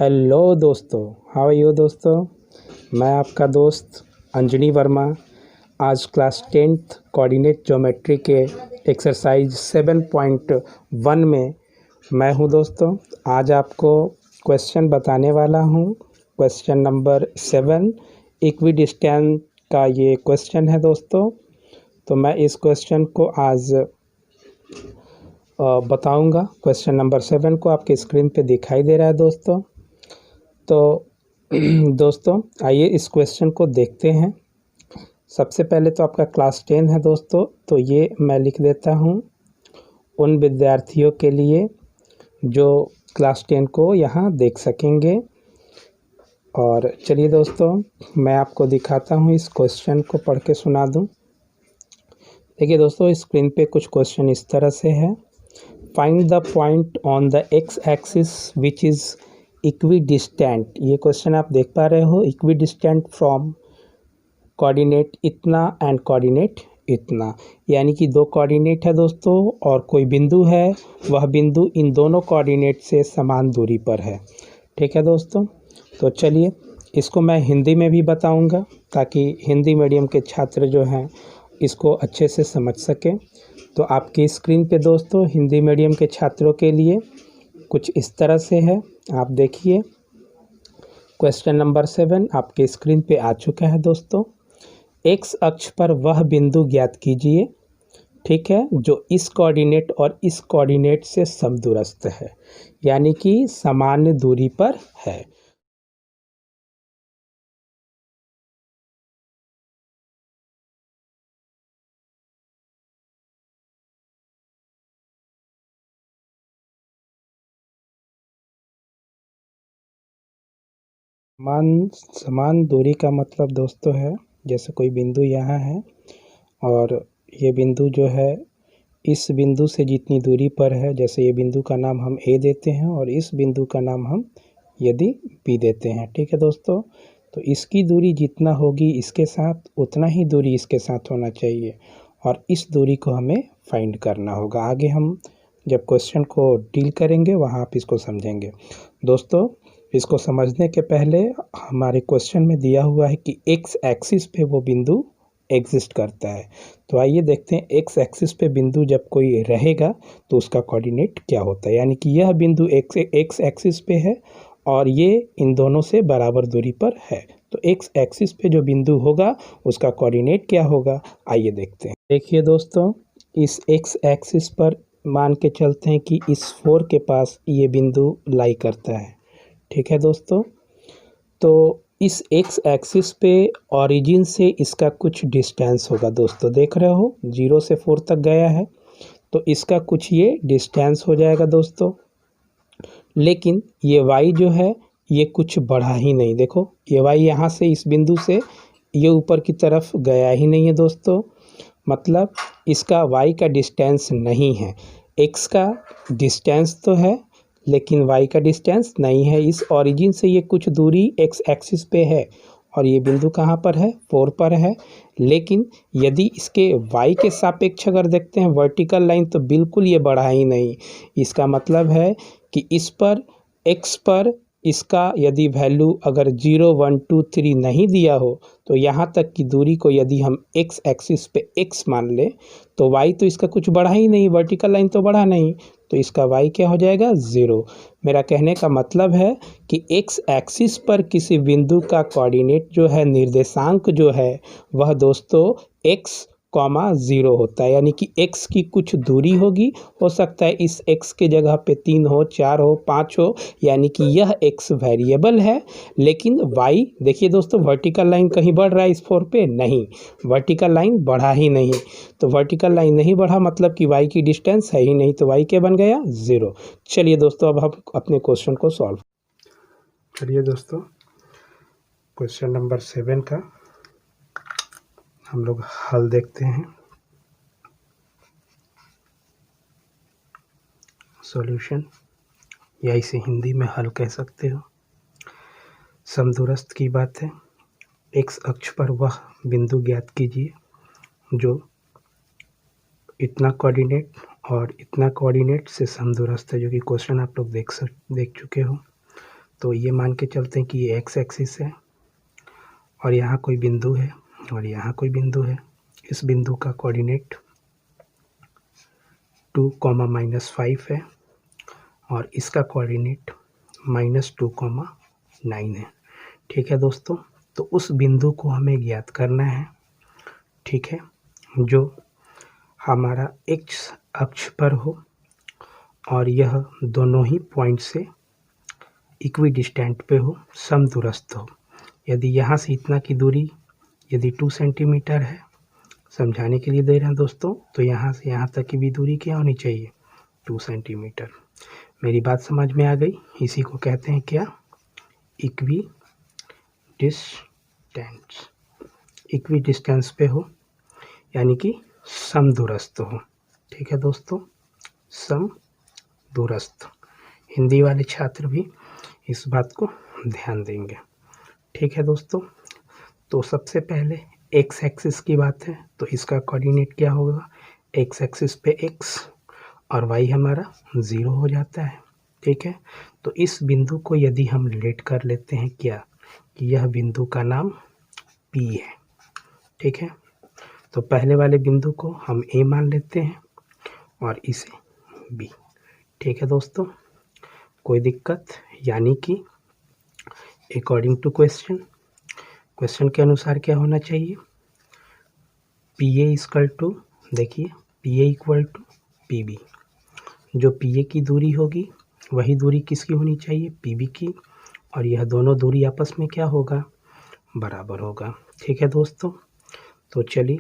Hello दोस्तों, how are you दोस्तों। मैं आपका दोस्त अंजनी वर्मा। आज क्लास 10th कोऑर्डिनेट ज्योमेट्री के एक्सरसाइज 7.1 में मैं हूं दोस्तों। आज आपको क्वेश्चन बताने वाला हूं। क्वेश्चन नंबर 7 इक्विडिस्टेंस का ये क्वेश्चन है दोस्तों। तो मैं इस क्वेश्चन को आज बताऊंगा। क्वेश्चन नंबर 7 को आपके स्क्रीन पे दिखाई दे रहा है दोस्तों। तो दोस्तों आइए इस क्वेश्चन को देखते हैं। सबसे पहले तो आपका क्लास 10 है दोस्तों, तो ये मैं लिख देता हूँ उन विद्यार्थियों के लिए जो क्लास 10 को यहाँ देख सकेंगे। और चलिए दोस्तों मैं आपको दिखाता हूँ, इस क्वेश्चन को पढ़ के सुना दूँ। देखिए दोस्तों, स्क्रीन पे कुछ क्वेश्चन इस तरह से है। Find the point on the x axis which is equidistant. ये क्वेश्चन आप देख पा रहे हो, इक्विडिस्टेंट फ्रॉम कोऑर्डिनेट इतना एंड कोऑर्डिनेट इतना, यानी कि दो कोऑर्डिनेट है दोस्तों और कोई बिंदु है, वह बिंदु इन दोनों कोऑर्डिनेट से समान दूरी पर है। ठीक है दोस्तों, तो चलिए इसको मैं हिंदी में भी बताऊंगा ताकि हिंदी मीडियम के छात्र जो हैं इसको अच्छे से समझ सकें। तो आपकी स्क्रीन पे दोस्तों हिंदी मीडियम के छात्रों के लिए कुछ इस तरह से है, आप देखिए। क्वेश्चन नंबर 7 आपके स्क्रीन पे आ चुका है दोस्तों। एक्स अक्ष पर वह बिंदु ज्ञात कीजिए, ठीक है, जो इस कोऑर्डिनेट और इस कोऑर्डिनेट से समदूरस्थ है, यानी कि समान दूरी पर है। समान दूरी का मतलब दोस्तों है, जैसे कोई बिंदु यहाँ है और ये बिंदु जो है इस बिंदु से जितनी दूरी पर है, जैसे ये बिंदु का नाम हम ए देते हैं और इस बिंदु का नाम हम यदि बी देते हैं। ठीक है दोस्तों, तो इसकी दूरी जितना होगी इसके साथ उतना ही दूरी इसके साथ होना चाहिए और इस दूरी को हमें फाइंड करना होगा। आगे हम जब क्वेश्चन को डील करेंगे वहाँ आप इसको समझेंगे। दोस्तों इसको समझने के पहले हमारे क्वेश्चन में दिया हुआ है कि एक्स एक्सिस पे वो बिंदु एग्जिस्ट करता है। तो आइए देखते हैं एक्स एक्सिस पे बिंदु जब कोई रहेगा तो उसका कोऑर्डिनेट क्या होता है। यानी कि यह बिंदु एक्स एक्सिस पे है और ये इन दोनों से बराबर दूरी पर है, तो एक्स एक्सिस पे जो बिंदु होगा उसका कोऑर्डिनेट क्या होगा, आइए देखते हैं। देखिए दोस्तों, इस एक्स एक्सिस पर मान के चलते हैं कि इस 4 के पास ये बिंदु लाई करता है। ठीक है दोस्तों, तो इस एक्स एक्सिस पे ओरिजिन से इसका कुछ डिस्टेंस होगा दोस्तों, देख रहे हो 0 से 4 तक गया है, तो इसका कुछ ये डिस्टेंस हो जाएगा दोस्तों। लेकिन ये y जो है ये कुछ बढ़ा ही नहीं, देखो ये y यहाँ से इस बिंदु से ये ऊपर की तरफ गया ही नहीं है दोस्तों, मतलब इसका y का डिस्टेंस नहीं है। x का डिस्टेंस तो है लेकिन y का डिस्टेंस नहीं है। इस ओरिजिन से ये कुछ दूरी x एक्सिस पे है और ये बिंदु कहाँ पर है, 4 पर है। लेकिन यदि इसके y के सापेक्ष अगर देखते हैं वर्टिकल लाइन, तो बिल्कुल ये बढ़ा ही नहीं। इसका मतलब है कि इस पर x पर इसका यदि वैल्यू अगर 0 1 2 3 नहीं दिया हो, तो यहाँ तक की दूरी को यदि हम x एक्सिस पे x मान ले, तो y तो इसका कुछ बढ़ा ही नहीं, वर्टिकल लाइन तो बढ़ा नहीं, तो इसका y क्या हो जाएगा, 0। मेरा कहने का मतलब है कि x एक्सिस पर किसी बिंदु का कोऑर्डिनेट जो है, निर्देशांक जो है, वह दोस्तों x, 0 होता है। यानी कि x की कुछ दूरी होगी, हो सकता है इस x के जगह पे 3 हो, 4 हो, 5 हो, यानी कि यह x वेरिएबल है। लेकिन y देखिए दोस्तों, वर्टिकल लाइन कहीं बढ़ रहा है इस 4 पे, नहीं, वर्टिकल लाइन बढ़ा ही नहीं। तो वर्टिकल लाइन नहीं बढ़ा मतलब कि y की डिस्टेंस है ही नहीं, तो y क्या बन गया, 0। चलिए दोस्तों अब हम अपने क्वेश्चन को सॉल्व। चलिए दोस्तों क्वेश्चन नंबर 7 का हम लोग हल देखते हैं। सॉल्यूशन, या इसे हिंदी में हल कह सकते हो। समदूरस्थ की बात है, एक्स अक्ष पर वह बिंदु ज्ञात कीजिए जो इतना कोऑर्डिनेट और इतना कोऑर्डिनेट से समदूरस्थ है, जो कि क्वेश्चन आप लोग देख चुके हो। तो ये मान के चलते हैं कि ये एक्स एक्सिस है और यहाँ कोई बिंदु है और यहाँ कोई बिंदु है। इस बिंदु का कोऑर्डिनेट 2, -5 है और इसका कोऑर्डिनेट -2, 9 है। ठीक है दोस्तों, तो उस बिंदु को हमें ज्ञात करना है, ठीक है, जो हमारा एक्स अक्ष पर हो और यह दोनों ही पॉइंट से इक्वी डिस्टेंट पे हो, समदूरस्थ हो। यदि यहाँ से इतना की दूरी यदि 2 सेंटीमीटर है, समझाने के लिए दे रहे हैं दोस्तों, तो यहाँ से यहाँ तक की भी दूरी क्या होनी चाहिए, 2 सेंटीमीटर। मेरी बात समझ में आ गई? इसी को कहते हैं क्या, इक्वी डिस्टेंस। इक्वी डिस्टेंस पे हो यानी कि समदूरस्थ हो। ठीक है दोस्तों, समदूरस्थ। हिंदी वाले छात्र भी इस बात को ध्यान देंगे। ठीक है दोस्तों, तो सबसे पहले एक्स एक्सिस की बात है, तो इसका कोऑर्डिनेट क्या होगा, एक्स एक्सिस पे एक्स और वाई हमारा 0 हो जाता है। ठीक है, तो इस बिंदु को यदि हम रिलेट कर लेते हैं क्या, कि यह बिंदु का नाम P है। ठीक है, तो पहले वाले बिंदु को हम A मान लेते हैं और इसे B। ठीक है दोस्तों, कोई दिक्कत, यानी कि अकॉर्डिंग टू क्वेश्चन के अनुसार क्या होना चाहिए, PA इक्वल टू, देखिए PA इक्वल टू PB। जो PA की दूरी होगी वही दूरी किसकी होनी चाहिए, PB की, और यह दोनों दूरी आपस में क्या होगा, बराबर होगा। ठीक है दोस्तों, तो चलिए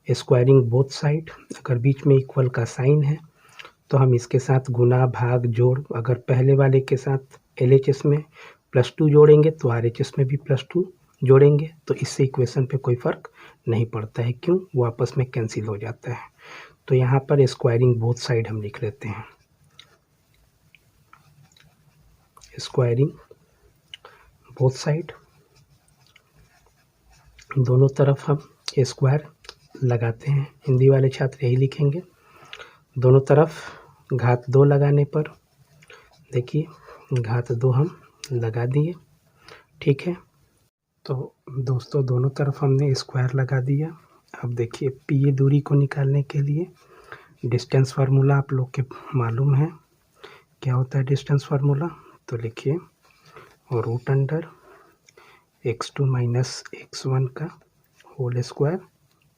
स्क्वायरिंग बोथ साइड, अगर बीच में इक्वल का साइन है तो हम इसके साथ गुना भाग जोड़, अगर पहले वाले के साथ LHS में +2 जोड़ेंगे तो RHS में भी +2 जोड़ेंगे, तो इससे इक्वेशन पे कोई फ़र्क नहीं पड़ता है। क्यों, वो आपस में कैंसिल हो जाता है। तो यहाँ पर स्क्वायरिंग बोथ साइड हम लिख लेते हैं, स्क्वायरिंग बोथ साइड, दोनों तरफ हम स्क्वायर लगाते हैं। हिंदी वाले छात्र यही लिखेंगे, दोनों तरफ घात 2 लगाने पर, देखिए घात 2 हम लगा दिए। ठीक है, तो दोस्तों दोनों तरफ हमने स्क्वायर लगा दिया। अब देखिए PA दूरी को निकालने के लिए डिस्टेंस फार्मूला आप लोग के मालूम है, क्या होता है डिस्टेंस फार्मूला, तो लिखिए √x2 - x1 का होल स्क्वायर।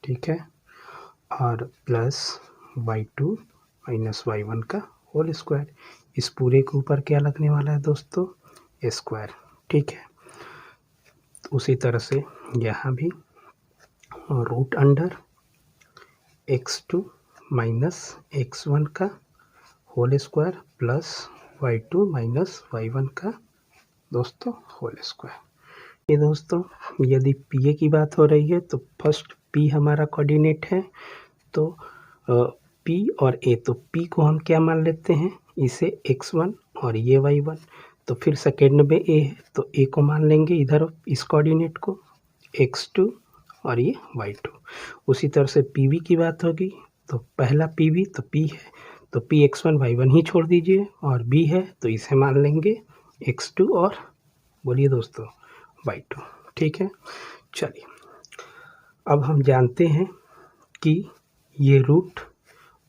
ठीक है, और प्लस y2 - y1 का होल स्क्वायर। इस पूरे के ऊपर क्या लगने वाला है दोस्तों, स्क्वायर। ठीक है, तो उसी तरह से यहाँ भी √x2 - x1 का whole square plus y2 - y1 का दोस्तों होल स्क्वायर। ये दोस्तों यदि PA की बात हो रही है तो फर्स्ट P हमारा कोऑर्डिनेट है, तो P और A, तो P को हम क्या मान लेते हैं, इसे x1 और ये y1, तो फिर सेकेंड में A है तो A को मान लेंगे इधर इस कोऑर्डिनेट को x2 और ये y2। उसी तरह से PB की बात होगी तो पहला PB तो P है, तो P x1 y1 ही छोड़ दीजिए, और B है तो इसे मान लेंगे x2 और बोलिए दोस्तों y2। ठीक है, चलिए अब हम जानते हैं कि ये रूट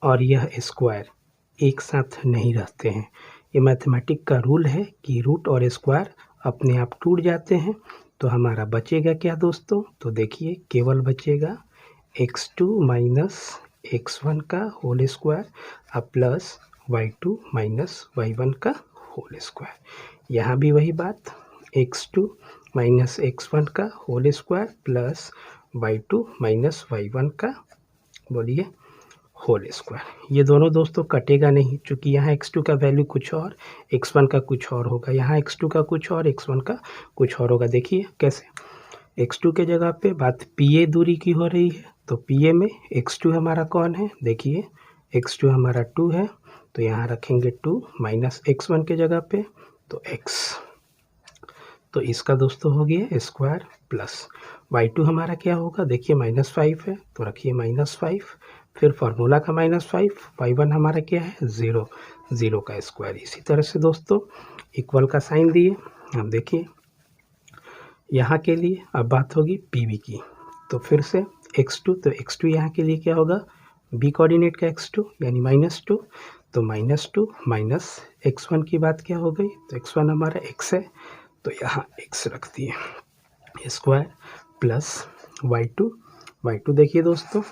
और यह स्क्वायर एक साथ नहीं रहते हैं। ये मैथमेटिक का रूल है कि रूट और स्क्वायर अपने आप टूट जाते हैं। तो हमारा बचेगा क्या दोस्तों, तो देखिए केवल बचेगा x2 - x1 का होल स्क्वायर और प्लस y2 - y1 का होल स्क्वायर। यहाँ भी वही बात, x2 - x1 का whole square plus y2 - y1 का बोलिए होल स्क्वायर। ये दोनों दोस्तों कटेगा नहीं, क्योंकि यहाँ x2 का वैल्यू कुछ और x1 का कुछ और होगा, यहाँ x2 का कुछ और x1 का कुछ और होगा। देखिए कैसे, x2 के जगह पे बात PA दूरी की हो रही है, तो PA में x2 हमारा कौन है, देखिए x2 हमारा 2 है, तो यहाँ रखेंगे 2 माइनस x1 के जगह पे तो x, तो इसका दोस्तों हो गया स्क्वायर प्लस y2 हमारा क्या होगा, देखिए -5 है तो रखिए -5 फिर फार्मूला का -5, y1 हमारा क्या है 0, 0 का स्क्वायर। इसी तरह से दोस्तों इक्वल का साइन दिए। अब देखिए यहाँ के लिए अब बात होगी पीवी की, तो फिर से x2, तो x2 यहाँ के लिए क्या होगा b कोऑर्डिनेट का x2 यानी -2, तो -2 माइनस x1 की बात क्या हो गई, तो x1 हमारा x है, तो यहाँ x रख दिए स्क्वायर प्लस y2 देखिए दोस्तों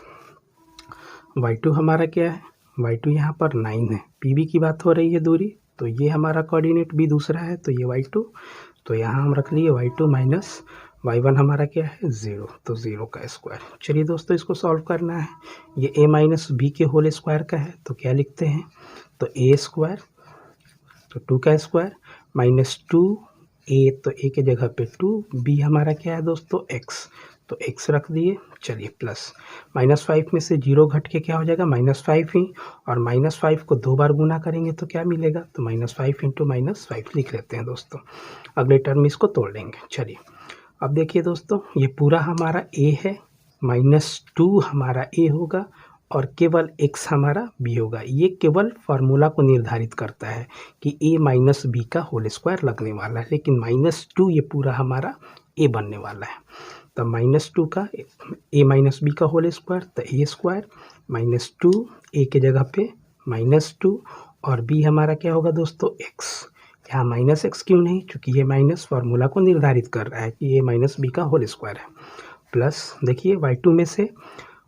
y2 हमारा क्या है, y2 यहाँ पर 9 है, pb की बात हो रही है दूरी, तो ये हमारा कोऑर्डिनेट भी दूसरा है, तो ये y2, तो यहाँ हम रख लिए y2 माइनस y1 हमारा क्या है 0, तो 0 का स्क्वायर। चलिए दोस्तों इसको सॉल्व करना है, ये a माइनस बी के होल स्क्वायर का है, तो क्या लिखते हैं, तो a स्क्वायर, तो 2 का स्क्वायर माइनस 2a, तो a के जगह पे 2, b हमारा क्या है दोस्तों x, तो x रख दिए। चलिए प्लस -5 में से 0 घट के क्या हो जाएगा -5 ही, और -5 को 2 बार गुना करेंगे तो क्या मिलेगा, तो -5 इंटू -5 लिख लेते हैं दोस्तों, अगले टर्म में इसको तोड़ लेंगे। चलिए अब देखिए दोस्तों ये पूरा हमारा a है, -2 हमारा a होगा और केवल x हमारा b होगा। ये केवल फार्मूला को निर्धारित करता है कि a माइनस बी का होल स्क्वायर लगने वाला है, लेकिन -2 ये पूरा हमारा a बनने वाला है। तो -2 का a माइनस बी का होल स्क्वायर, तो a स्क्वायर -2 a के जगह पे -2 और b हमारा क्या होगा दोस्तों x। यहाँ -x क्यों नहीं, क्योंकि ये माइनस फार्मूला को निर्धारित कर रहा है कि a माइनस बी का होल स्क्वायर है। प्लस देखिए y2 में से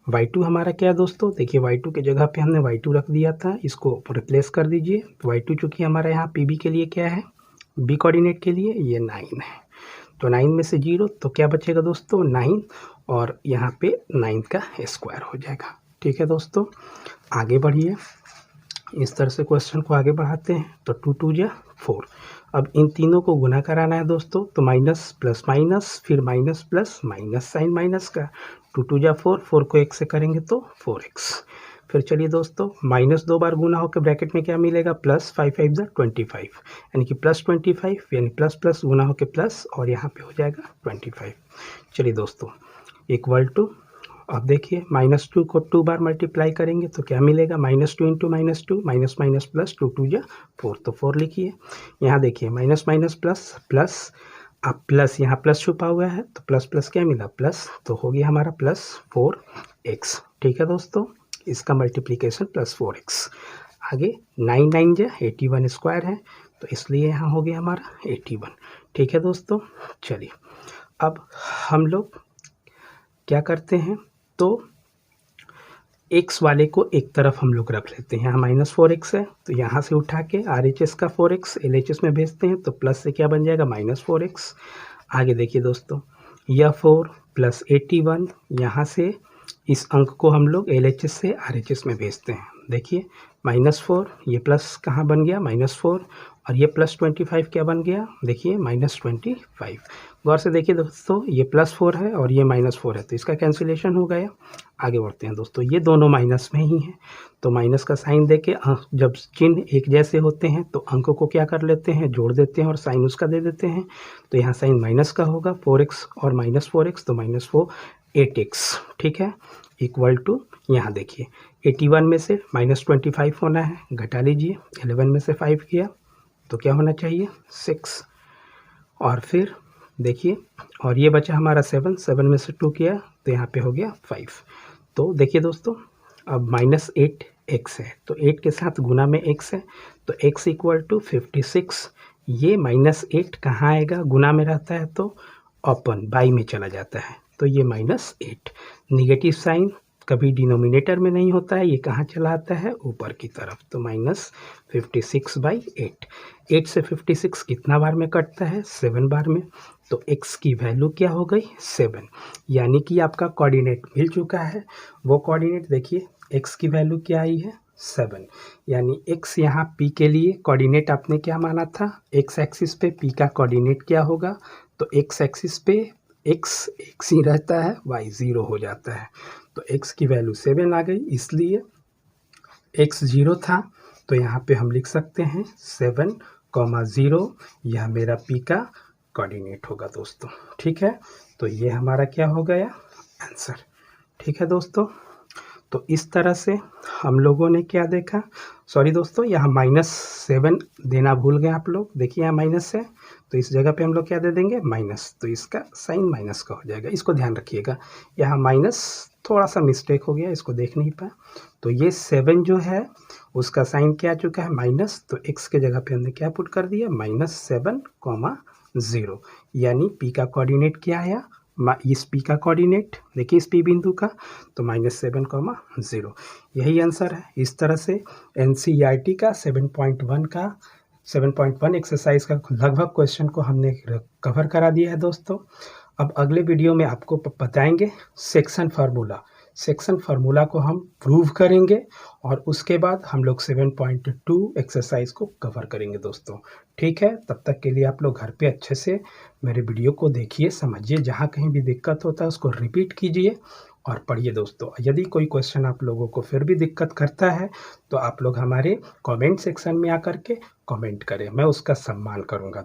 y2 हमारा क्या है दोस्तों, देखिए y2 के जगह पे हमने y2 रख दिया था, इसको रिप्लेस कर दीजिए। y2 चूँकि हमारा यहाँ pb के लिए क्या है, b कोऑर्डिनेट के लिए ये 9 है, तो 9 में से 0, तो क्या बचेगा दोस्तों 9, और यहाँ पे 9 का स्क्वायर हो जाएगा। ठीक है दोस्तों आगे बढ़िए, इस तरह से क्वेश्चन को आगे बढ़ाते हैं। तो 2 2 जा 4, अब इन तीनों को गुना कराना है दोस्तों, तो माइनस प्लस माइनस फिर minus plus minus, sign minus का, 2 2 जा 4, 4 को 1 से करेंगे तो 4x। फिर चलिए दोस्तों माइनस 2 बार गुना होकर ब्रैकेट में क्या मिलेगा, प्लस 5 5 जा 25, यानी कि प्लस 25, यानी प्लस प्लस गुना होकर प्लस, और यहाँ पे हो जाएगा 25। चलिए दोस्तों इक्वल टू, अब देखिए -2 को 2 बार मल्टीप्लाई करेंगे तो क्या मिलेगा, -2 इंटू -2, माइनस माइनस प्लस, 2 2 जा 4, तो 4 लिखिए। यहाँ देखिए माइनस माइनस प्लस प्लस, अब प्लस यहाँ प्लस छुपा हुआ है, तो प्लस प्लस क्या मिला प्लस, तो हो गया हमारा प्लस 4x। ठीक है दोस्तों इसका मल्टीप्लिकेशन प्लस 4x। आगे 9 9 जा 81 स्क्वायर है, तो इसलिए यहाँ हो गया हमारा 81। ठीक है दोस्तों चलिए अब हम लोग क्या करते हैं, तो x वाले को एक तरफ हम लोग रख लेते हैं, यहाँ -4x है, तो यहाँ से उठा के RHS का 4x LHS में भेजते हैं, तो प्लस से क्या बन जाएगा -4x। आगे देखिए दोस्तों यह 4 प्लस 81, यहाँ से इस अंक को हम लोग LHS से RHS में भेजते हैं। देखिए -4 ये प्लस कहाँ बन गया -4, और ये प्लस 25 क्या बन गया, देखिए -25। गौर से देखिए दोस्तों ये +4 है और ये -4 है, तो इसका कैंसिलेशन हो गया। आगे बढ़ते हैं दोस्तों, ये दोनों माइनस में ही हैं, तो माइनस का साइन देके जब चिन्ह एक जैसे होते हैं तो अंक को क्या कर लेते हैं, जोड़ देते हैं और साइन उसका दे देते हैं। तो यहाँ साइन माइनस का होगा 4x और -4x, तो -4 8x। ठीक है इक्वल टू, यहाँ देखिए 81 में से -25 होना है, घटा लीजिए, 11 में से 5 किया तो क्या होना चाहिए 6, और फिर देखिए और ये बचा हमारा 7, 7 में से 2 किया तो यहाँ पे हो गया 5। तो देखिए दोस्तों अब -8x है, तो 8 के साथ गुना में x है, तो x इक्वल टू 56। ये -8 कहाँ आएगा, गुना में रहता है तो अपन बाई में चला जाता है, तो ये -8। निगेटिव साइन कभी डिनोमिनेटर में नहीं होता है, ये कहाँ चला आता है ऊपर की तरफ, तो -56/8। 8 से 56 कितना बार में कटता है, 7 बार में, तो x की वैल्यू क्या हो गई 7, यानी कि आपका कोऑर्डिनेट मिल चुका है। वो कोऑर्डिनेट देखिए x की वैल्यू क्या आई है 7, यानी x यहाँ p के लिए कोऑर्डिनेट आपने क्या माना था, x एक्सिस पे p का कोऑर्डिनेट क्या होगा, तो x एक्सिस पे x ही रहता है, y 0 हो जाता है, तो x की वैल्यू 7 आ गई, इसलिए x 0 था, तो यहाँ पे हम लिख सकते हैं 7,0, यह मेरा p का कोऑर्डिनेट होगा दोस्तों। ठीक है, तो ये हमारा क्या हो गया आंसर। ठीक है दोस्तों, तो इस तरह से हम लोगों ने क्या देखा, सॉरी दोस्तों, यहाँ -7 देना भूल गए आप लोग। देखिए यहाँ माइनस है, तो इस जगह पे हम लोग क्या दे देंगे, माइनस, तो इसका साइन माइनस का हो जाएगा। इसको ध्यान रखिएगा, यहाँ माइनस थोड़ा सा मिस्टेक हो गया, इसको देख नहीं पाया। तो ये 7 जो है उसका साइन क्या आ चुका है, माइनस, तो x के जगह पे हमने क्या पुट कर दिया, -7, 0, यानी p का कोऑर्डिनेट क्या आया, इस p का कोऑर्डिनेट देखिए इस p बिंदु का, तो -7, 0, यही आंसर है। इस तरह से NCERT का 7.1 एक्सरसाइज का लगभग क्वेश्चन को हमने कवर करा दिया है दोस्तों। अब अगले वीडियो में आपको बताएंगे सेक्शन फार्मूला को हम प्रूव करेंगे, और उसके बाद हम लोग 7.2 एक्सरसाइज को कवर करेंगे दोस्तों। ठीक है, तब तक के लिए आप लोग घर पे अच्छे से मेरे वीडियो को देखिए, समझिए, जहाँ कहीं भी दिक्कत होता है उसको रिपीट कीजिए और पढ़िए दोस्तों। यदि कोई क्वेश्चन आप लोगों को फिर भी दिक्कत करता है तो आप लोग हमारे कमेंट सेक्शन में आकर के कमेंट करें, मैं उसका सम्मान करूँगा।